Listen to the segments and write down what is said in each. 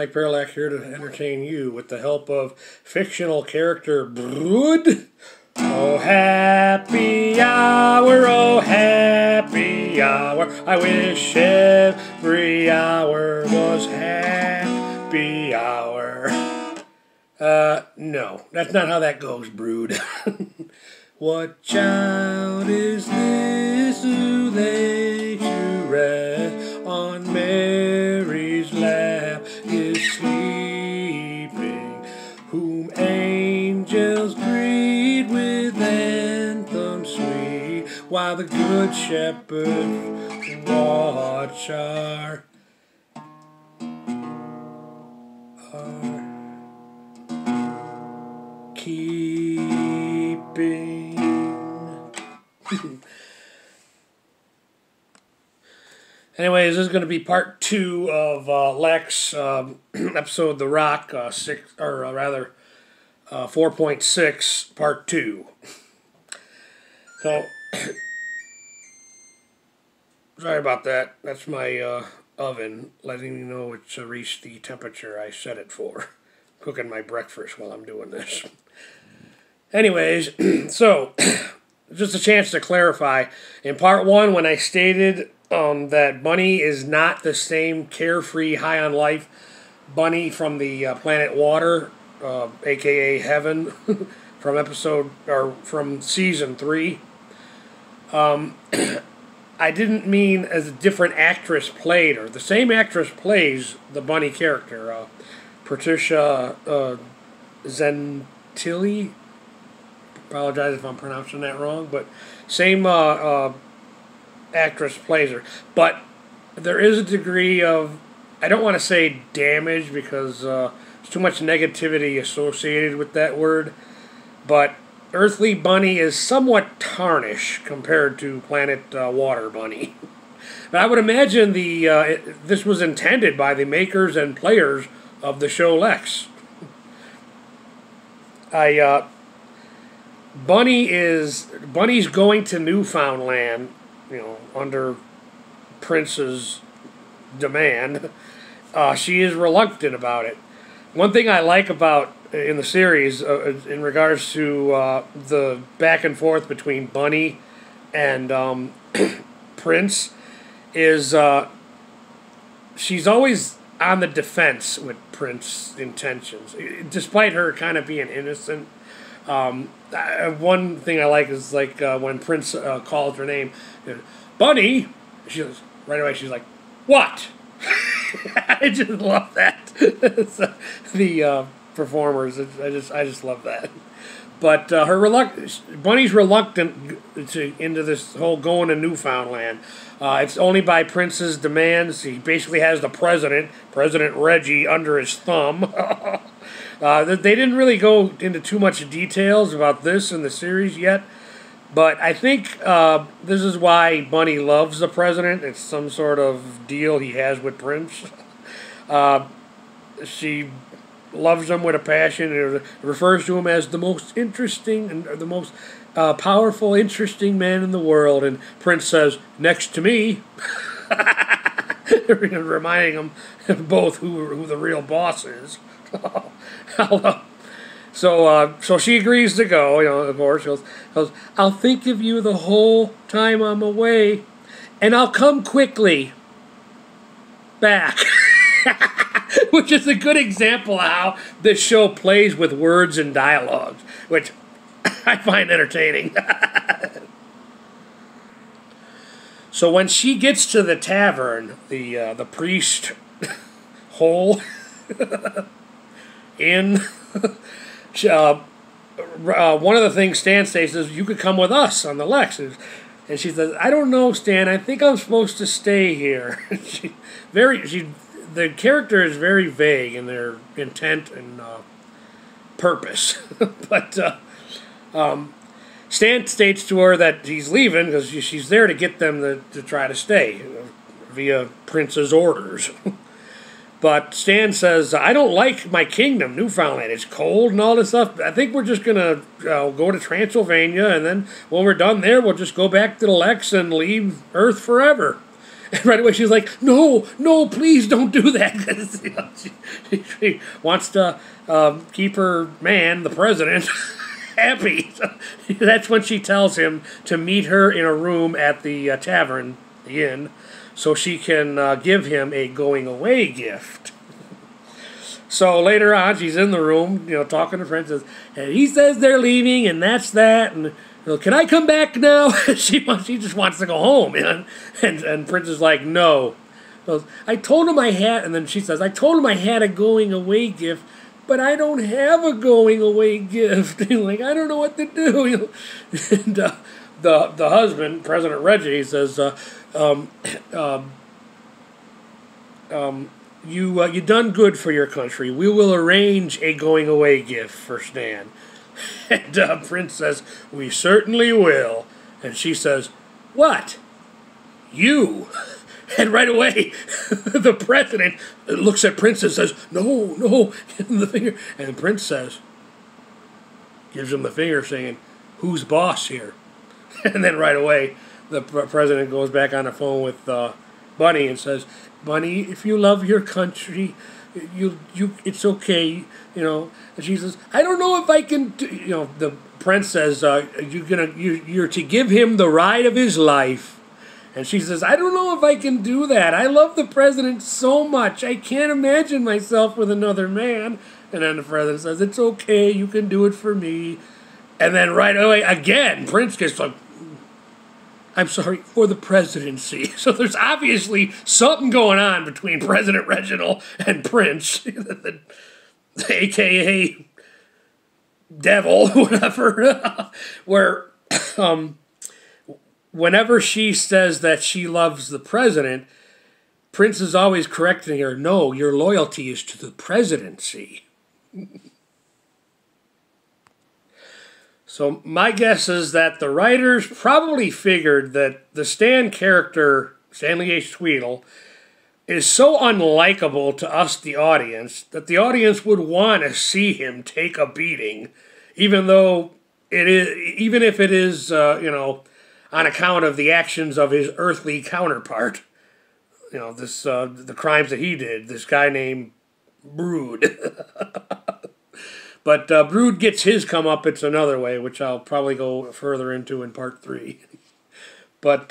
Mike Parallax here to entertain you with the help of fictional character Brood. Oh, happy hour, oh, happy hour. I wish every hour was happy hour. No, that's not how that goes, Brood. What child is this who lay to rest on Mary's lap is sleeping, whom angels greet with anthem sweet, while the good shepherd watch our keeping. Anyways, this is going to be part 2 of LEXX episode The Rock 4.6 part 2. So sorry about that. That's my oven letting me know it's reached the temperature I set it for. Cooking my breakfast while I'm doing this. Anyways, so just a chance to clarify. In part 1, when I stated that Bunny is not the same carefree, high on life Bunny from the planet Water, aka Heaven, from season 3. I didn't mean as a different actress played her. The same actress plays the Bunny character, Patricia Zentilli. Apologize if I'm pronouncing that wrong, but same actress plays her. But there is a degree of, I don't want to say damage because there's too much negativity associated with that word, but Earthly Bunny is somewhat tarnished compared to Planet Water Bunny. But I would imagine this was intended by the makers and players of the show LEXX. Bunny's going to Newfoundland, under Prince's demand. She is reluctant about it. One thing I like about in the series, in regards to the back and forth between Bunny and Prince, is she's always on the defense with Prince's intentions, despite her kind of being innocent. One thing I like is when Prince calls her name, Bunny. She goes right away. She's like, "What?" I just love that. The performers. I just love that. But Bunny's reluctant into this whole going to Newfoundland. It's only by Prince's demands. He basically has the President Reggie, under his thumb. They didn't really go into too much details about this in the series yet, but I think this is why Bunny loves the President. It's some sort of deal he has with Prince. She loves him with a passion. It refers to him as the most interesting and the most powerful, interesting man in the world. And Prince says, "Next to me," reminding them both who the real boss is. So she agrees to go. Of course, she goes, "I'll think of you the whole time I'm away, and I'll come quickly back." Which is a good example of how this show plays with words and dialogues, which I find entertaining. So when she gets to the tavern, the priest hole in, one of the things Stan says is, "You could come with us on the LEXX." And she says, "I don't know, Stan. I think I'm supposed to stay here." The character is very vague in their intent and purpose. But Stan states to her that he's leaving because she's there to get them to try to stay via Prince's orders. But Stan says, "I don't like my kingdom, Newfoundland. It's cold and all this stuff. I think we're just going to go to Transylvania, and then when we're done there, we'll just go back to the LEXX and leave Earth forever." And right away she's like, no, no, please don't do that. 'Cause, you know, she wants to keep her man, the president, happy. So that's when she tells him to meet her in a room at the tavern, the inn, so she can give him a going-away gift. So later on, she's in the room, you know, talking to Princess, and he says they're leaving, and that's that, and can I come back now? she just wants to go home, and Princess is like, no. Goes, I told him I had, and then she says, I told him I had a going away gift, but I don't have a going away gift. Like, I don't know what to do. You know? And the husband, President Reggie, says, you done good for your country. We will arrange a going away gift for Stan. And Prince says, we certainly will. And she says, what? You? And right away, the president looks at Prince and says, no, no, give him the finger. And Prince says, gives him the finger saying, who's boss here? And then right away, the president goes back on the phone with Bunny and says, Bunny, if you love your country, it's okay, you know. And she says, I don't know if I can do, you know, the prince says, you're to give him the ride of his life. And she says, I don't know if I can do that. I love the president so much. I can't imagine myself with another man. And then the president says, it's okay, you can do it for me. And then right away, again, Prince gets like, I'm sorry, for the presidency. So there's obviously something going on between President Reginald and Prince, the a.k.a. devil, whatever, where whenever she says that she loves the president, Prince is always correcting her, no, your loyalty is to the presidency. So my guess is that the writers probably figured that the Stan character, Stanley H. Tweedle, is so unlikable to us, the audience, that the audience would want to see him take a beating, even if it is, you know, on account of the actions of his earthly counterpart. You know, this the crimes that he did. This guy named Brood. But Brood gets his comeuppance another way, which I'll probably go further into in part 3. But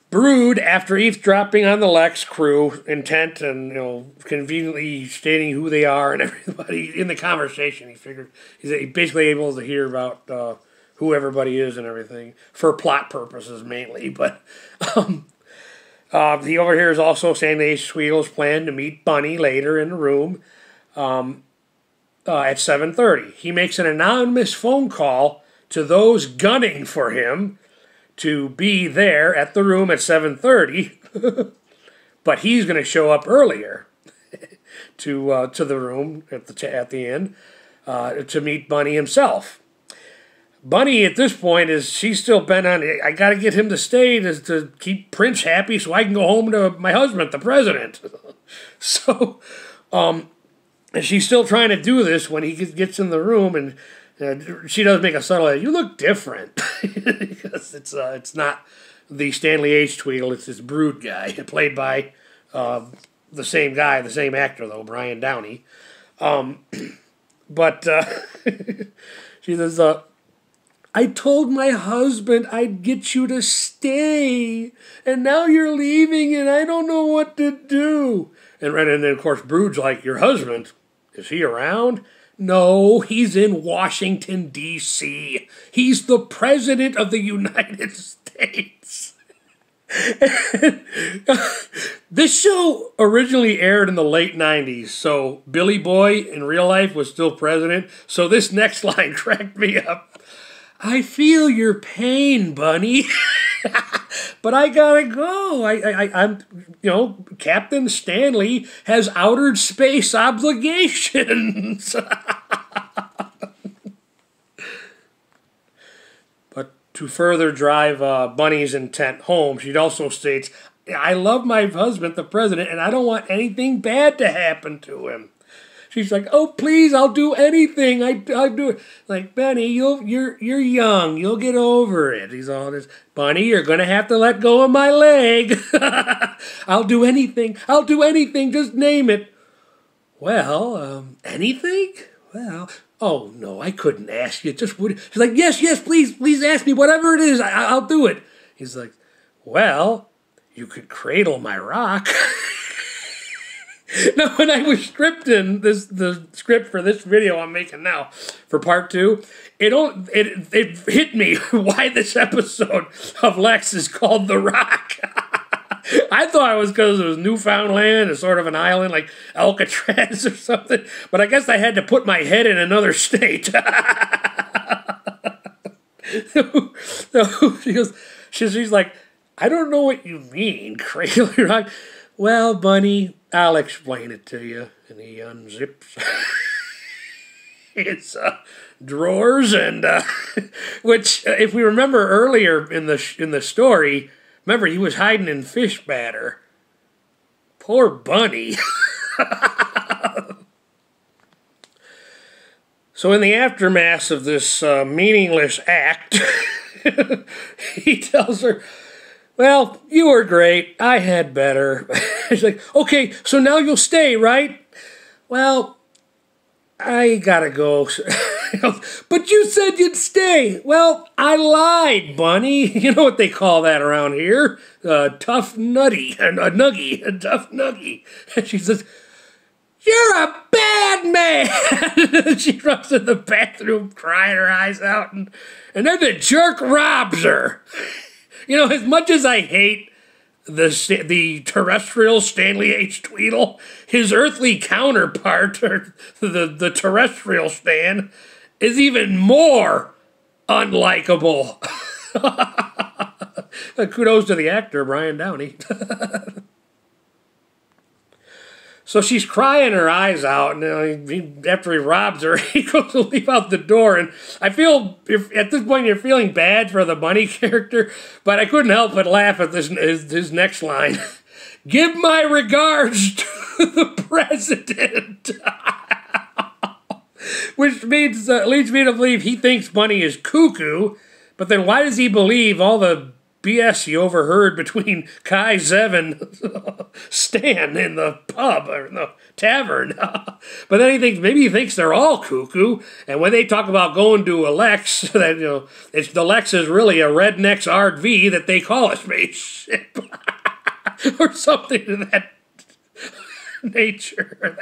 Brood, after eavesdropping on the LEXX crew, intent and, you know, conveniently stating who they are and everybody in the conversation, he's basically able to hear about who everybody is and everything for plot purposes mainly. But he overhears also Stanley H. Tweedle's plan to meet Bunny later in the room. At 7:30. He makes an anonymous phone call to those gunning for him to be there at the room at 7:30, but he's going to show up earlier to the room at the inn to meet Bunny himself. Bunny at this point she's still bent on, I got to get him to stay to keep Prince happy so I can go home to my husband, the president. So, and she's still trying to do this when he gets in the room, and she does make a subtle, you look different. Because it's not the Stanley H. Tweedle, it's this Brood guy, played by the same guy, the same actor, though, Brian Downey. But she says, I told my husband I'd get you to stay, and now you're leaving, and I don't know what to do. And then, of course, Brood's like, your husband? Is he around? No, he's in Washington, D.C. He's the President of the United States. This show originally aired in the late 90s, so Billy Boy in real life was still president. So this next line cracked me up. I feel your pain, Bunny. But I gotta go. I'm, you know, Captain Stanley has outer space obligations. But to further drive Bunny's intent home, she also states, I love my husband, the president, and I don't want anything bad to happen to him. she's like, oh, please, I'll do anything. I'll do it. Like, Benny, you're young. You'll get over it. He's all this, Bunny, you're going to have to let go of my leg. I'll do anything. I'll do anything. Just name it. Well, anything? Well, oh, no, I couldn't ask you. Just would. She's like, yes, please ask me. Whatever it is, I'll do it. He's like, well, you could cradle my rock. Now, when I was scripting the script for this video I'm making now for part 2, it hit me why this episode of LEXX is called The Rock. I thought it was because it was Newfoundland, a sort of an island like Alcatraz or something, but I guess I had to put my head in another state. So she's like, I don't know what you mean, cradle your rock. Well, Bunny, I'll explain it to you. And he unzips his drawers, and which, if we remember earlier in the story, remember he was hiding in fish batter. Poor Bunny. So in the aftermath of this meaningless act, he tells her, well, you were great. I had better. She's like, okay, so now you'll stay, right? Well, I gotta go. But you said you'd stay. Well, I lied, Bunny. You know what they call that around here? Tough nutty. A nuggy. A tough nuggy. And she says, you're a bad man. She runs in the bathroom crying her eyes out. And then the jerk robs her. You know, as much as I hate the terrestrial Stanley H. Tweedle, his earthly counterpart, or the terrestrial Stan, is even more unlikable. Kudos to the actor, Brian Downey. So she's crying her eyes out, and after he robs her, he goes to leave out the door. And I feel, at this point, you're feeling bad for the Bunny character, but I couldn't help but laugh at his next line. Give my regards to the president. Which means, leads me to believe he thinks Bunny is cuckoo, but then why does he believe all the BS he overheard between Kai, Zev, and Stan in the pub or in the tavern? But then he thinks they're all cuckoo. And when they talk about going to a LEXX, that it's the LEXX is really a redneck's RV that they call a spaceship, or something to that nature.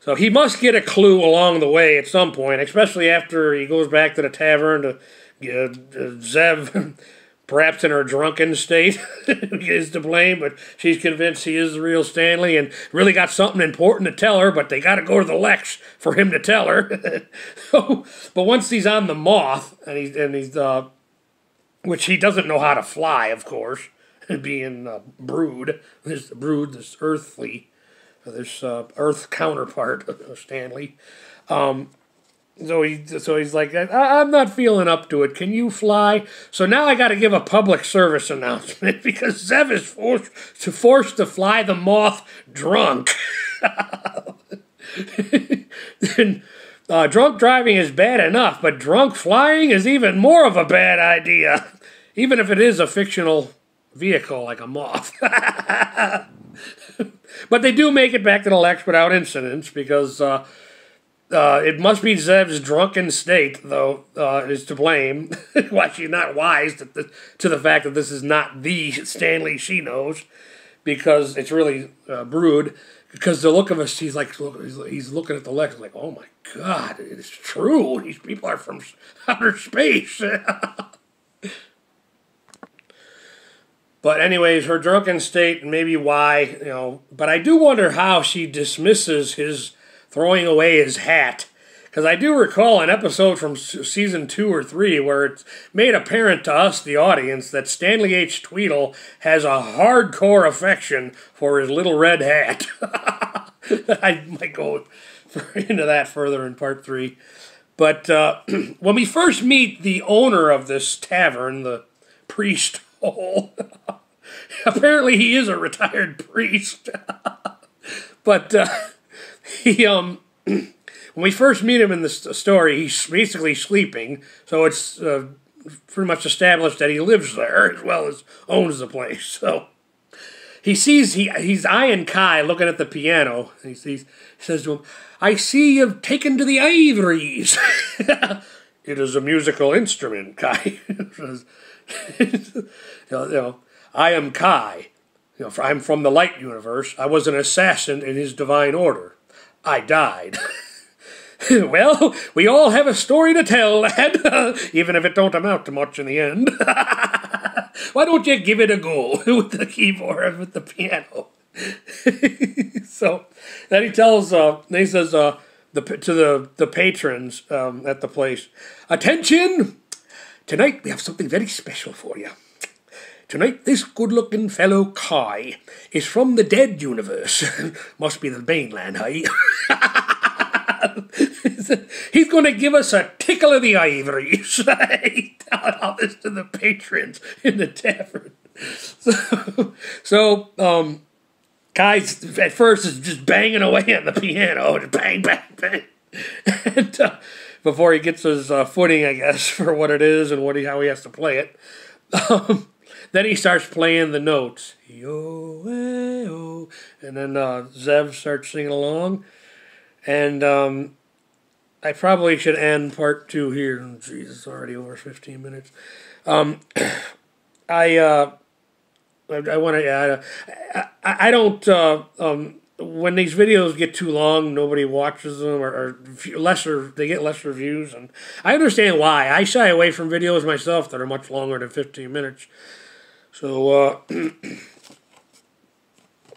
So he must get a clue along the way at some point, especially after he goes back to the tavern to Zev, perhaps in her drunken state, is to blame, but she's convinced he is the real Stanley and really got something important to tell her, but they got to go to the LEXX for him to tell her. But once he's on the Moth, and he's which he doesn't know how to fly, of course, being Brood, this earthly. This Earth counterpart of Stanley. So he's like, I'm not feeling up to it. Can you fly? So now I got to give a public service announcement because Zev is forced to fly the Moth drunk. And, drunk driving is bad enough, but drunk flying is even more of a bad idea, even if it is a fictional vehicle like a Moth. But they do make it back to the LEXX without incidents because it must be Zev's drunken state, though, is to blame. Why she's not wise to the fact that this is not the Stanley she knows, because it's really Brood. Because the look of us, he's looking at the LEXX like, oh my God, it's true. These people are from outer space. But anyways, her drunken state, and maybe why, but I do wonder how she dismisses his throwing away his hat. Because I do recall an episode from season 2 or 3 where it's made apparent to us, the audience, that Stanley H. Tweedle has a hardcore affection for his little red hat. I might go into that further in part 3. But when we first meet the owner of this tavern, the priest hole, apparently he is a retired priest. But he when we first meet him in the story, he's basically sleeping, so it's pretty much established that he lives there as well as owns the place. So he sees he's eyeing Kai looking at the piano. And he says to him, "I see you've taken to the ivories." "It is a musical instrument," Kai says. "I am Kai. I'm from the light universe. I was an assassin in his divine order. I died." "Well, we all have a story to tell, lad, even if it don't amount to much in the end. Why don't you give it a go with the keyboard, with the piano?" So then he tells, he says to the patrons at the place, "Attention! Tonight we have something very special for you. Tonight this good-looking fellow Kai is from the dead universe." Must be the mainland, hey? "He's going to give us a tickle of the ivories." He telling all this to the patrons in the tavern. So Kai's at first is just banging away on the piano, just bang, bang, bang, and before he gets his footing, I guess, for what it is and how he has to play it. Then he starts playing the notes, yo, and then Zev starts singing along. And I probably should end part 2 here. Oh, jeez, it's already over 15 minutes. I want to add. I don't. When these videos get too long, nobody watches them, or they get less reviews, and I understand why. I shy away from videos myself that are much longer than 15 minutes. So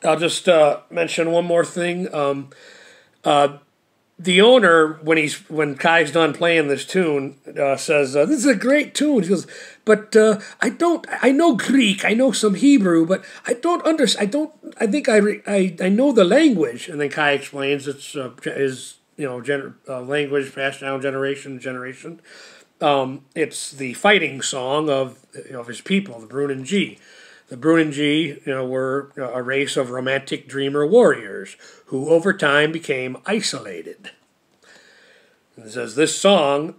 I'll just mention one more thing. The owner, when Kai's done playing this tune, says, "This is a great tune." He goes, "But I know Greek, I know some Hebrew, but I don't understand. I think I know the language." And then Kai explains it's language passed down generation to generation. It's the fighting song of his people, the Brunanji. The Brunanji, were a race of romantic dreamer warriors who over time became isolated. It says, "This song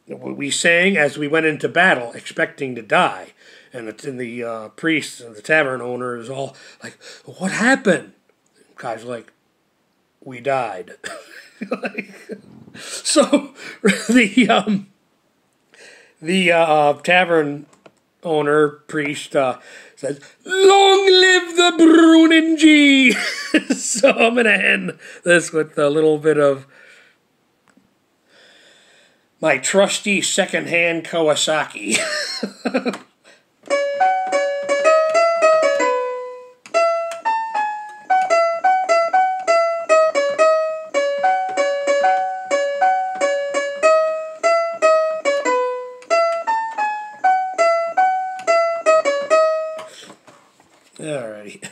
we sang as we went into battle expecting to die." And the priest and the tavern owner is all like, "What happened?" And Kai's like, "We died." So the tavern owner, priest, says, "Long live the Brunanji!" So I'm going to end this with a little bit of my trusty second-hand Kawasaki. Alrighty.